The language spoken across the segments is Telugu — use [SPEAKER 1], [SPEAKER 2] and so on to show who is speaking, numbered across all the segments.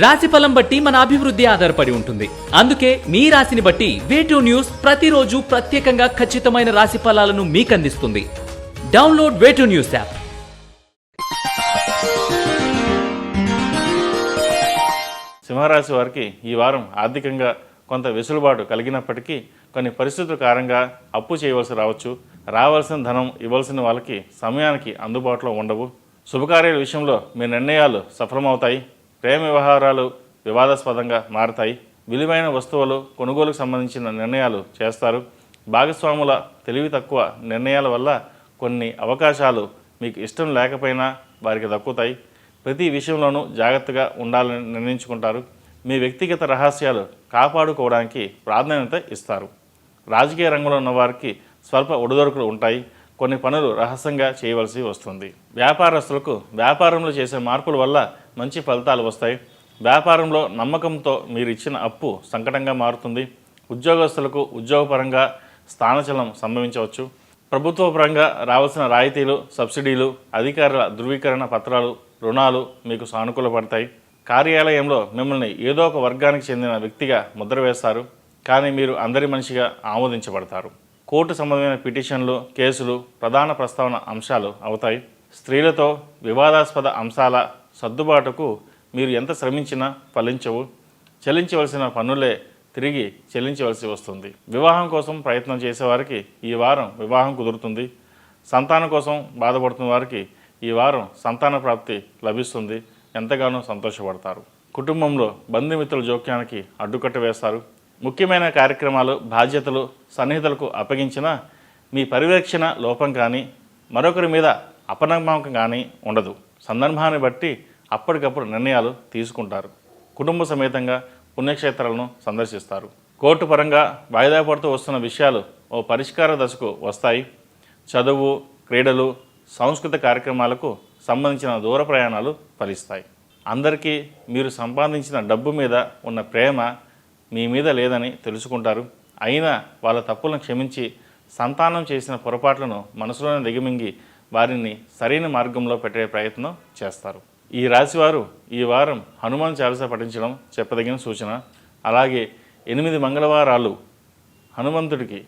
[SPEAKER 1] రాశిఫలం బట్టి మన అభివృద్ధి ఆధారపడి ఉంటుంది. అందుకే మీ రాశిని బట్టి వే2 న్యూస్ ప్రతిరోజు ప్రత్యేకంగా ఖచ్చితమైన రాశి ఫలాలను మీకు అందిస్తుంది. Download Way Two News app.
[SPEAKER 2] సింహరాశి వారికి ఈ వారం ఆర్థికంగా కొంత వెసులుబాటు కలిగినప్పటికీ కొన్ని పరిస్థితుల కారణంగా అప్పు చేయవలసి రావచ్చు. రావాల్సిన ధనం ఇవ్వాల్సిన వాళ్ళకి సమయానికి అందుబాటులో ఉండవు. శుభకార్యాల విషయంలో మీ నిర్ణయాలు సఫలమవుతాయి. ప్రేమ వ్యవహారాలు వివాదాస్పదంగా మారతాయి. విలువైన వస్తువులు కొనుగోలుకు సంబంధించిన నిర్ణయాలు చేస్తారు. భాగస్వాముల తెలివి తక్కువ నిర్ణయాల వల్ల కొన్ని అవకాశాలు మీకు ఇష్టం లేకపోయినా వారికి దక్కుతాయి. ప్రతి విషయంలోనూ జాగ్రత్తగా ఉండాలని నిర్ణయించుకుంటారు. మీ వ్యక్తిగత రహస్యాలు కాపాడుకోవడానికి ప్రాధాన్యత ఇస్తారు. రాజకీయ రంగంలో ఉన్న వారికి స్వల్ప ఒడిదొడుకులు ఉంటాయి. కొన్ని పనులు రహస్యంగా చేయవలసి వస్తుంది. వ్యాపారస్తులకు వ్యాపారంలో చేసే మార్పుల వల్ల మంచి ఫలితాలు వస్తాయి. వ్యాపారంలో నమ్మకంతో మీరు ఇచ్చిన అప్పు సంకటంగా మారుతుంది. ఉద్యోగస్తులకు ఉద్యోగపరంగా స్థానచలనం సంభవించవచ్చు. ప్రభుత్వ పరంగా రావాల్సిన రాయితీలు, సబ్సిడీలు, అధికారుల ధృవీకరణ పత్రాలు, రుణాలు మీకు సానుకూలపడతాయి. కార్యాలయంలో మిమ్మల్ని ఏదో ఒక వర్గానికి చెందిన వ్యక్తిగా ముద్ర వేస్తారు, కానీ మీరు అందరి మనిషిగా ఆమోదించబడతారు. కోర్టు సంబంధమైన పిటిషన్లు, కేసులు ప్రధాన ప్రస్తావన అంశాలు అవుతాయి. స్త్రీలతో వివాదాస్పద అంశాల సర్దుబాటుకు మీరు ఎంత శ్రమించినా ఫలించవు. చెల్లించవలసిన పన్నులే తిరిగి చెల్లించవలసి వస్తుంది. వివాహం కోసం ప్రయత్నం చేసేవారికి ఈ వారం వివాహం కుదురుతుంది. సంతానం కోసం బాధపడుతున్న వారికి ఈ వారం సంతాన ప్రాప్తి లభిస్తుంది. ఎంతగానో సంతోషపడతారు. కుటుంబంలో బంధుమిత్రుల జోక్యానికి అడ్డుకట్ట వేస్తారు. ముఖ్యమైన కార్యక్రమాలు, బాధ్యతలు సన్నిహితులకు అప్పగించినా మీ పర్యవేక్షణ లోపం కానీ మరొకరి మీద అపనమ్మకం కానీ ఉండదు. సందర్భాన్ని బట్టి అప్పటికప్పుడు నిర్ణయాలు తీసుకుంటారు. కుటుంబ సమేతంగా పుణ్యక్షేత్రాలను సందర్శిస్తారు. కోర్టు పరంగా వాయిదా పడుతూ వస్తున్న విషయాలు ఓ పరిష్కార దశకు వస్తాయి. చదువు, క్రీడలు, సాంస్కృతిక కార్యక్రమాలకు సంబంధించిన దూర ప్రయాణాలు ఫలిస్తాయి. అందరికీ మీరు సంపాదించిన డబ్బు మీద ఉన్న ప్రేమ మీ మీద లేదని తెలుసుకుంటారు. అయినా వాళ్ళ తప్పులను క్షమించి సంతానం చేసిన పొరపాట్లను మనసులోనే దిగమింగి వారిని సరైన మార్గంలో పెట్టే ప్రయత్నం చేస్తారు. ఈ రాశివారు ఈ వారం హనుమాన్ చాలీసా పఠించడం చెప్పదగిన సూచన. అలాగే 8 మంగళవారాలు హనుమంతుడికి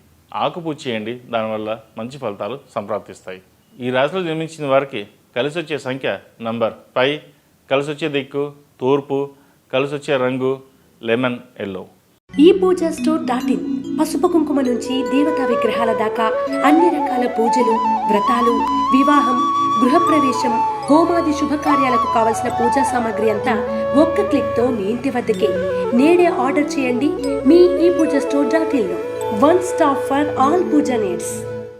[SPEAKER 2] ఆకుపూజ చేయండి. దానివల్ల మంచి ఫలితాలు సంప్రాప్తిస్తాయి. ఈ రాశిలో జన్మించిన వారికి కలిసి వచ్చే సంఖ్య నంబర్ 5, కలిసి వచ్చే దిక్కు తూర్పు, కలిసి వచ్చే రంగు లెమన్ ఎల్లో.
[SPEAKER 3] ePoojaStore.in పసుపు కుంకుమ నుంచి దేవతా విగ్రహాల దాకా అన్ని రకాల పూజలు, వ్రతాలు, వివాహం, గృహప్రవేశం, హోమాది శుభకార్యాలకు కావలసిన పూజా సామాగ్రి అంతా ఒక్క క్లిక్తో మీ ఇంటి వద్దకే. నేడే ఆర్డర్ చేయండి మీ ePoojaStore.in లో. One stop for all puja needs.